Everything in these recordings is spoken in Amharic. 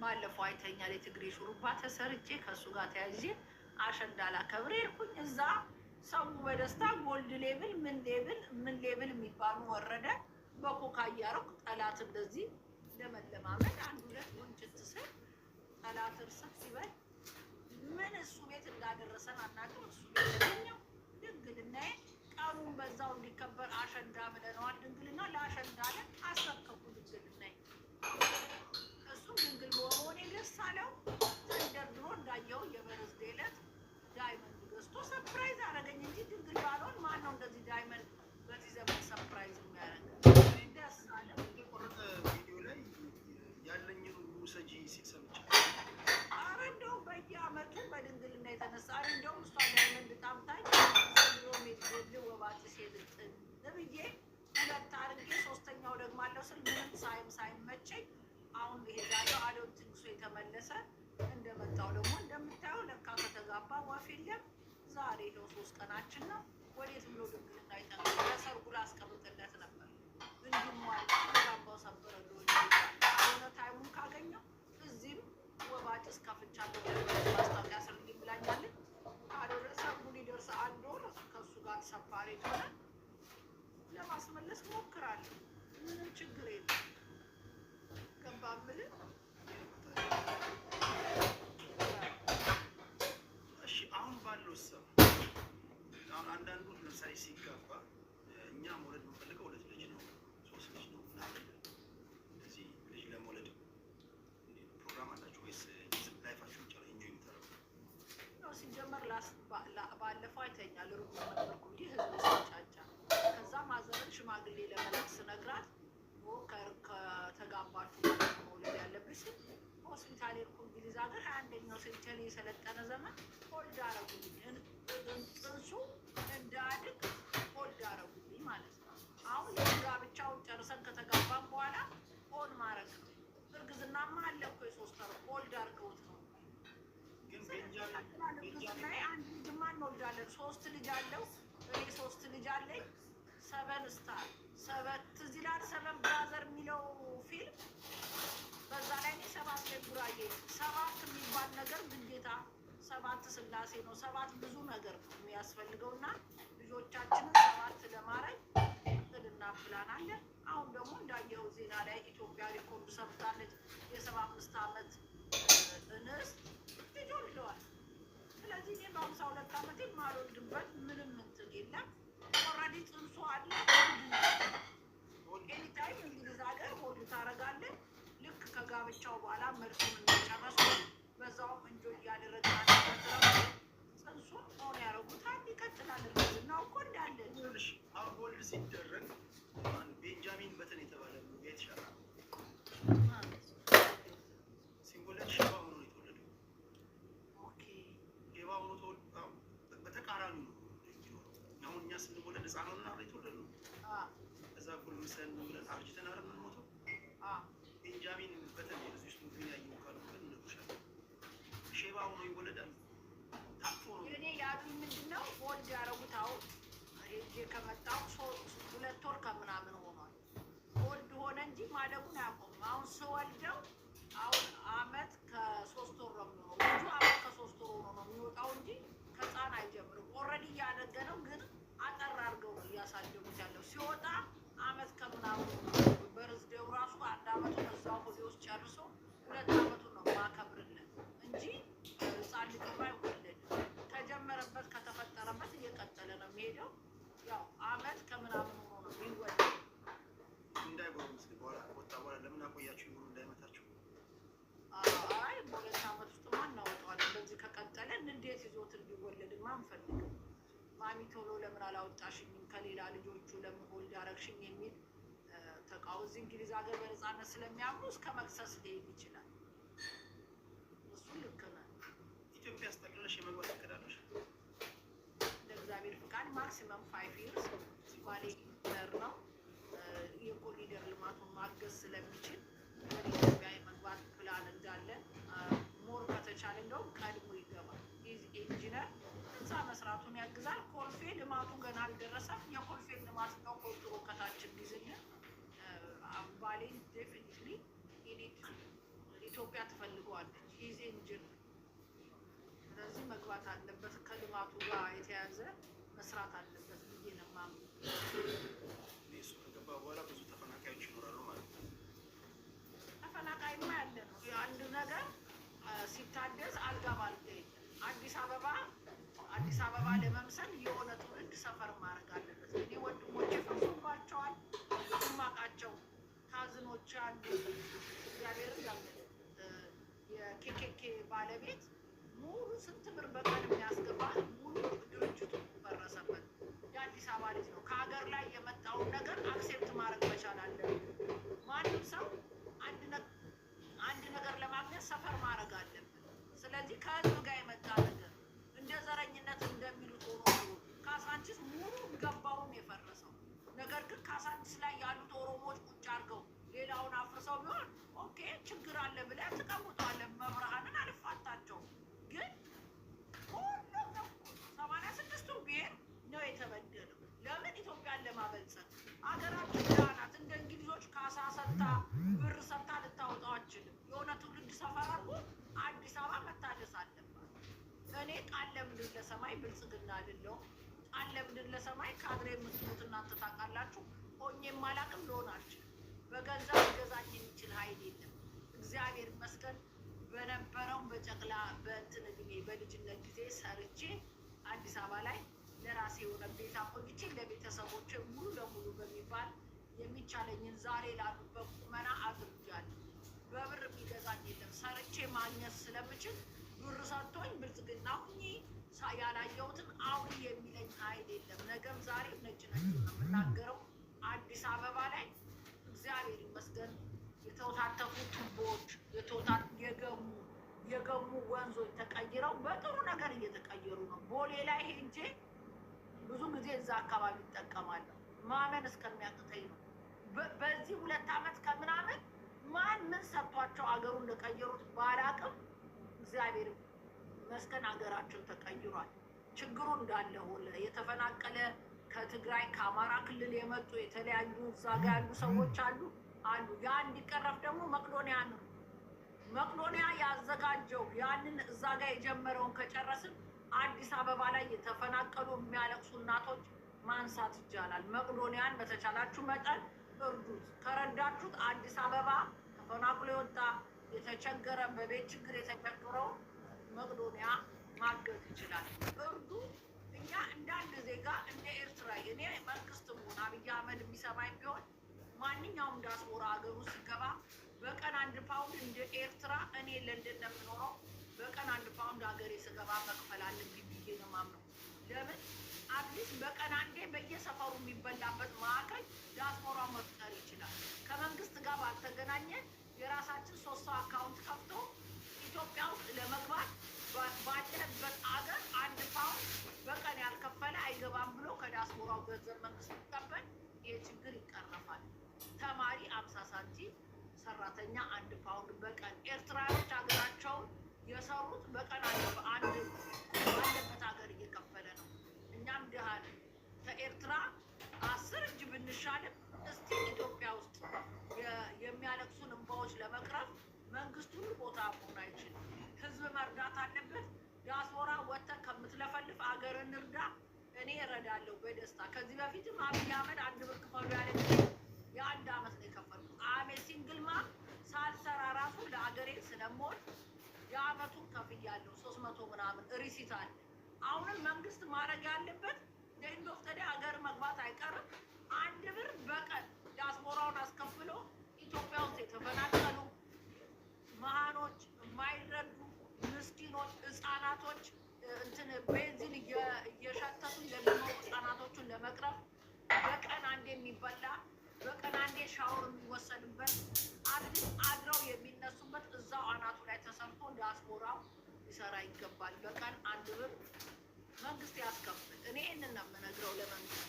ባለፈው አይተኛል የትግሬ ሹሩባ ተሰርቼ ከእሱ ጋር ተያይዤ አሸንዳ ላከብር ሄድኩኝ። እዛ ሰው በደስታ ጎልድ ሌብል ምን ሌብል የሚባሉ ወረደ። በኮካ እያረኩ ጠላት እንደዚህ ለመለማመድ አንድ ሁለት ወንጭት ስል ጠላት እርሰት ሲበል ምን እሱ ቤት እንዳደረሰን አናውቅም። እሱ ቤት ተገኘው ድንግልናዬ ቀኑን በዛው እንዲከበር አሸንዳ ብለነዋል። ድንግልና ለአሸንዳ ለን አስረከብኩ ድንግልናዬ። እሱም ድንግል በመሆኔ ደስ አለው። ተንደርድሮ እንዳየው የበርዝዴ ዕለት ዳይመንድ ገዝቶ ሰርፕራይዝ አደረገኝ እንጂ ድንግል ባልሆን ማን ነው እንደዚህ ዳይመንድ በዚህ ዘመን ሰርፕራይዝ የሚያደርገው? ደስ አለ። የቆረጠ ቪዲዮ ላይ ያለኝን ሁሉ ሰጂ ሲል ሰምቻለሁ። ኧረ እንደው በየአመቱ በድንግልና የተነሳ እንደውም እሷ ዳይመንድ ጣምታኝ ዘንድሮ ሜድል ወባት ሴልጥን ብዬ ሁለት አድርጌ ሶስተኛው ደግሞ አለው ስል ምንም ሳይመቸኝ አሁን ይሄዳለሁ። አዶን ትንሱ የተመለሰ እንደመጣው ደግሞ እንደምታየው ለካ ከተጋባ ወፍ የለም። ዛሬ ነው 3 ቀናችን ነው። ወዴት ብሎ ድንግልና ይጠቅም? ለሰርጉ ላስቀምጥለት ነበር እንዲሟል ተጋባው ሰበረ ሆነ ታይሙን ካገኘው እዚህም ወባጭስ ከፍቻለሁ ማስታወቂያ ስርልኝ ብላኛለች። ካልሆነ ሰርጉ ሊደርስ አንድ ወር ከእሱ ጋር ሰፓሬት ሆነ ለማስመለስ ሞክራለሁ። ምንም ችግር የለም። ገባ ምልህ እሺ አሁን ባለው ሰው አሁን አንዳንዱ ለምሳሌ ሲጋባ እኛ መውለድ የምንፈልገው 2 ልጅ ነው 3 ልጅ ነው ምናምን እዚህ ልጅ ለመውለድ ፕሮግራም አላችሁ ወይስ ላይፋችሁ ብቻ ነው ኢንጆይ የምታደርጉት? ነው ሲጀመር ባለፈው አይተኛል ሩቅ ነበርኩ እንጂ ህዝብ ሲጫጫ ከዛ ማዘርን ሽማግሌ ለመላክ ስነግራት ከተጋባችሁ መውለድ ያለብሽ ሆስፒታል የሄድኩ እንግሊዝ ሀገር 21ኛው ሴንቸሪ የሰለጠነ ዘመን ሆልድ አረጉልኝ። ጽንሱ እንዳያድግ ሆልድ አረጉልኝ ማለት ነው። አሁን ጋብቻውን ጨርሰን ከተጋባን በኋላ ሆን ማድረግ ነው። እርግዝናማ አለ እኮ የ3 ወር ሆልድ አድርገውት ነው። ግን እርግዝና አንድ ልጅማ እንወልዳለን። 3 ልጅ አለው። እኔ 3 ልጅ አለኝ። 7 ስታር 7 ትዝ ይላል 7 ብራዘር የሚለው ፊልም በዛ ላይ እኔ 7 ጉራዬ 7 የሚባል ነገር ግዴታ 7 ስላሴ ነው። 7 ብዙ ነገር ነው የሚያስፈልገውና ልጆቻችንን 7 ለማድረግ እቅድና ፕላን አለ። አሁን ደግሞ እንዳየው ዜና ላይ ኢትዮጵያ ሪኮርድ ሰብታለች። የ75 ዓመት እንስት ልጅ ወልደዋል። ስለዚህ እኔ በ52 ዓመቴ የማልወልድበት ምንም እንትን የለም። ኦልሬዲ ጽንሱ አለ። ኤኒታይም እንግሊዝ ሀገር ሆልድ ታደርጋለህ። ልክ ከጋብቻው በኋላ መልሱን እንደጨረሱ በዛውም እንጆ እያደረገ ጽንሱን ሆን ያደረጉታል። ይቀጥላል። እርግዝናው እኮ እንዳለ አሁን ሆልድ ሲደረግ ቤንጃሚን በተን የተባለ ቤት ሸራ ሲወለድ ሼባ ሆኖ ነው የተወለደው። ሼባ ሆኖ በተቃራኒ ነው የሚኖረው። አሁን እኛ ስንወለድ ህፃን ሆነን አይደል የተወለድነው? ከዛ ጎልምሰን ብለን አርጅተን አይደል የምንሞተው? ቤንጃሚን በተን እዚህ ውስጥ ምን ያየው ካሉ ግን እንነግርሻለን። ሼባ ሆኖ ይወለዳል። ታጥፎ ነው እኔ ያሉኝ ምንድነው ሆልድ ያደረጉት አሁን ሄጄ ከመጣሁ 2 ወር ከምናምን ሆኗል። ሆልድ ሆነ እንጂ ማደጉን አያቆምም። አሁን ስወልደው አሁን አመት ከ3 ወር ነው የሚሆነው። ልጁ አመት ከ3 ወር ሆኖ ነው የሚወጣው እንጂ ከህፃን አይጀምርም። ኦልሬዲ እያደገ ነው፣ ግን አጠር አድርገው ነው እያሳደጉት ያለው። ሲወጣ አመት ከምናምን በርዝዴው ራሱ 1 አመቱን እዛው ሆዴ ውስጥ ጨርሶ 2 አመቱን ነው ማከብርለት እንጂ ህፃን ልጅ አይወለድም። ከጀመረበት ከተፈጠረበት እየቀጠለ ነው የሚሄደው። ያው አመት ከምናምን ሆኖ ነው የሚወለድ። እንዳይጎርምስ በኋላ ወጣ በኋላ ለምን አቆያችሁ? ይሁን እንዳይመታችሁ። አይ በ2 አመት ውስጥ እናወጣዋለን። በዚህ ከቀጠለ እንዴት ይዞት እንዲወለድማ አንፈልግም። ማሚ ቶሎ ለምን አላወጣሽኝም ከሌላ ልጆቹ ለምን ሆልድ አደረግሽኝ የሚል ተቃውሞ እዚህ እንግሊዝ ሀገር በነፃነት ስለሚያምኑ እስከ መክሰስ ሊሄድ ይችላል። እሱ ልክ ነው። ኢትዮጵያ አስጠቅለሽ የመግባት እቅዳለሽ? ለእግዚአብሔር ፍቃድ ማክሲመም 5 ይርስ ባሌ ኢንተር ነው የኮሪደር ልማቱን ማገዝ ስለሚችል ወደ ኢትዮጵያ የመግባት ፕላን እንዳለ ሞር ከተቻለ እንደውም ቀድሞ ይገባል። ኢንጂነር ህንፃ መስራቱን ያግዛል። ኮልፌ ልማቱ ገና አልደረሰም። የኮልፌ ልማት ነው ኮንትሮ ከታችን ጊዜኛ ባሌን ዴፊኒትሊ ኢትዮጵያ ትፈልጋለች። ሂዝ ኢንጂን። ስለዚህ መግባት አለበት፣ ከልማቱ ጋር የተያዘ መስራት አለበት ብዬ ነው የማምነው። እሱ ከገባ በኋላ ብዙ ተፈናቃዮች ይኖራሉ ማለት ነው። ተፈናቃይማ ያለ ነው። አንድ ነገር ሲታደስ አልጋ ባልጋ የለም። አዲስ አበባ ለመምሰል የሆነ ትውልድ ሰፈር ማድረግ አለበት። እኔ ወንድሞቼ ፈርሶባቸዋል። ማቃቸው ካዝኖች አሉ። እግዚአብሔርን ያለ የኬኬኬ ባለቤት ሙሉ ስንት ብር በቀን የሚያስገባ ሙሉ ድርጅቱ ፈረሰበት። የአዲስ አበባ ልጅ ነው። ከሀገር ላይ የመጣውን ነገር አክሴፕት ማድረግ መቻል አለብን። ማንም ሰው አንድ ነገር ለማግኘት ሰፈር ማድረግ አለብን። ስለዚህ ከህዝብ ጋር የመጣ ነገር እንደ ዘረኝነት እንደሚሉት ሆኖ ካሳንቺስ ሙሉ ገባውን የፈረሰው ነገር ግን ካሳንቺስ ላይ ያሉት ኦሮሞዎች ቁጭ አድርገው ሌላውን አፍርሰው ቢሆን ኦኬ ችግር አለ ብለህ ትቀምጠዋለህ። መብርሃንን አልፋታቸው ግን ሁሉም ነው 86ቱ ብሔር ነው የተበደለው። ለምን? ኢትዮጵያን ለማበልጸግ። አገራችን ዳናት እንደ እንግሊዞች ካሳ ሰጥታ ብር ሰጥታ ልታወጣው አችልም። የሆነ ትውልድ ሰፈር አድርጎ አዲስ አበባ መታደስ አለባት። እኔ ቃል ለምድር ለሰማይ ብልጽግና አይደለሁም። ቃል ለምድር ለሰማይ ካድሬ የምትሉት እናንተ ታውቃላችሁ። ሆኜም አላውቅም፣ ልሆን አልችልም። በገንዘብ ሊገዛኝ የሚችል ኃይል የለም። እግዚአብሔር ይመስገን በነበረው በጨቅላ በእንትን እድሜ በልጅነት ጊዜ ሰርቼ አዲስ አበባ ላይ ለራሴ የሆነ ቤት አቆይቼ ለቤተሰቦቼ ሙሉ ለሙሉ በሚባል የሚቻለኝን ዛሬ ላሉበት ቁመና አድርጃለሁ። በብር የሚገዛኝ የለም። ሰርቼ ማግኘት ስለምችል ብር ሰጥቶኝ ብልጽግና ሁኚ ያላየሁትን አውሪ የሚለኝ ኃይል የለም። ነገም ዛሬ ነጭ ነጭ ነው የምናገረው። አዲስ አበባ ላይ እግዚአብሔር ይመስገን የተወታተፉ ቱቦዎች የገሙ ወንዞች ተቀይረው በጥሩ ነገር እየተቀየሩ ነው። ቦሌ ላይ ሄጄ ብዙ ጊዜ እዛ አካባቢ ይጠቀማለሁ። ማመን እስከሚያቅተኝ ነው። በዚህ 2 ዓመት ከምናምን ማን ምን ሰጥቷቸው አገሩን እንደቀየሩት ባላቅም እግዚአብሔር ይመስገን አገራቸው ተቀይሯል። ችግሩ እንዳለ ሆነ የተፈናቀለ ከትግራይ ከአማራ ክልል የመጡ የተለያዩ እዛ ጋ ያሉ ሰዎች አሉ። ያ እንዲቀረፍ ደግሞ መቅዶኒያ ነው። መቅዶኒያ ያዘጋጀው ያንን እዛ ጋ የጀመረውን ከጨረስን አዲስ አበባ ላይ የተፈናቀሉ የሚያለቅሱ እናቶች ማንሳት ይቻላል። መቅዶኒያን በተቻላችሁ መጠን እርዱት። ከረዳችሁት አዲስ አበባ ተፈናቅሎ የወጣ የተቸገረ በቤት ችግር የተቸገረው መቅዶኒያ ማገዝ ይችላል። እርዱ። እኛ እንዳንድ ዜጋ እንደ ኤርትራ እኔ መንግስት ሆን አብይ አህመድ የሚሰማኝ ቢሆን ማንኛውም ዲያስፖራ ሀገሩ ሲገባ በቀን 1 ፓውንድ እንደ ኤርትራ እኔ ለንደን የምኖረው በቀን 1 ፓውንድ ሀገሬ ስገባ መክፈል አለብኝ ብዬ ነው የማምነው። ለምን? አትሊስት በቀን አንዴ በየሰፈሩ የሚበላበት ማዕከል ዲያስፖራ መፍጠር ይችላል። ከመንግስት ጋር ባልተገናኘ የራሳችን 3 ሰው አካውንት ከፍቶ ኢትዮጵያ ውስጥ ለመግባት ባለበት አገር 1 ፓውንድ በቀን ያልከፈለ አይገባም ብሎ ከዲያስፖራው ገንዘብ መንግስት ይቀበል። ይህ ችግር ይቀረፋል። ተማሪ 50 ሳንቲም፣ ሰራተኛ 1 ፓውንድ በቀን። ኤርትራዎች ሀገራቸውን የሰሩት በቀን ባለበት ሀገር እየከፈለ ነው። እኛም ድሃ ነን። ከኤርትራ 10 እጅ ብንሻልም እስቲ ኢትዮጵያ ውስጥ የሚያለቅሱን እንባዎች ለመቅረፍ መንግስት ሁሉ ቦታ መሆን አይችልም። ህዝብ መርዳት አለበት። ዲያስፖራ ወጥተን ከምትለፈልፍ አገር እንርዳ። እኔ እረዳለሁ በደስታ። ከዚህ በፊትም አብይ አህመድ 1 ብር ክፈሉ ያለ የ1 ዓመት ነው የከፈልኩት። ሲንግልማ ሳልሰራ ራሱ ለአገሬ ስለምወድ የአመቱን ከፍያለሁ። 300 ምናምን ሪሲት አለ። አሁንም መንግስት ማድረግ ያለበት ለኢንድ ኦፍ ዘ ዴይ ሀገር መግባት አይቀርም 1 ብር በቀን ዲያስፖራውን አስከፍሎ ኢትዮጵያ ውስጥ የተፈናቀሉ መሃኖች፣ የማይረዱ ምስኪኖች፣ ህጻናቶች እንትን ቤንዚን እየሸተቱ ለሚሞቱ ህጻናቶቹን ለመቅረፍ በቀን 1 የሚበላ በቀን 1 ሻወር የሚወሰድበት አድረው የሚነሱበት እዛው አናቱ ላይ ተሰርቶ ዲያስፖራው ሊሰራ ይገባል። በቀን 1 ብር መንግስት ያስከፍል። እኔ ይህንን ነው የምነግረው ለመንግስት።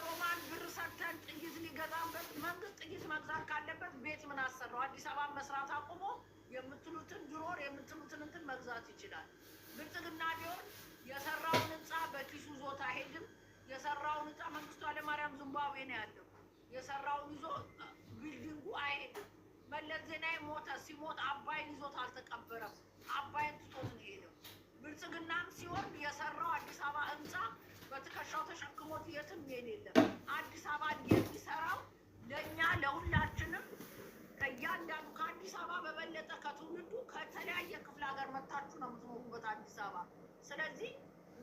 ሮማን ብር ሰርተን ጥይት ሊገዛበት መንግስት ጥይት መግዛት ካለበት ቤት ምን አሰራው? አዲስ አበባ መስራት አቁሞ የምትሉትን ድሮር የምትሉትን እንትን መግዛት ይችላል። ብልጽግና ቢሆን የሰራውን ህንፃ በኪሱ ዞታ አይሄድም። የሰራውን ህንፃ መንግስቱ ኃይለማርያም ዚምባብዌ ነው ያለው። የሰራውን ይዞ ቢልዲንጉ አይሄድም። መለስ ዜናዊ ሞተ። ሲሞት አባይን ይዞት አልተቀበረም። አባይን ትቶት ነው የሄደው። ብልጽግናም ሲሆን የሰራው አዲስ አበባ ህንፃ በትከሻው ተሸክሞት የትም የለም። አዲስ አበባን የሚሰራው ለእኛ ለሁላችንም ከእያንዳንዱ ከአዲስ አበባ በበለጠ ከትውልዱ ከተለያየ ክፍለ ሀገር መታችሁ ነው የምትኖሩበት አዲስ አበባ። ስለዚህ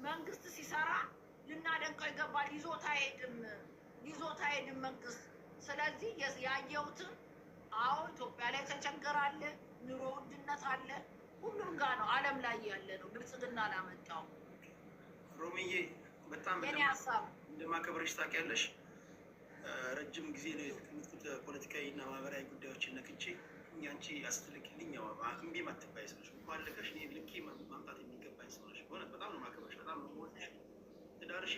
መንግስት ሲሰራ ልናደንቀው ይገባል። ይዞታ አይሄድም መንግስት። ስለዚህ ያየሁትን አዎ ኢትዮጵያ ላይ ተቸገራለ፣ ኑሮ ውድነት አለ፣ ሁሉም ጋር ነው ዓለም ላይ ያለ ነው። ብልጽግና ላመጣው ሮሚዬ በጣም የኔ ሀሳብ እንደማከብርሽ ታውቂያለሽ። ረጅም ጊዜ ነው የተቀመጥኩት ፖለቲካዊ እና ማህበራዊ ጉዳዮችን ነክቼ። አንቺ አስትልክልኝ ያው እምቢ ማትባይ ሰው ነሽ። እንኳን ልከሽ እኔ ልኬ ማምጣት የሚገባኝ ሰው ነሽ። በጣም ነው ማከብርሽ፣ በጣም ነው የምወድሽ። ትዳርሽ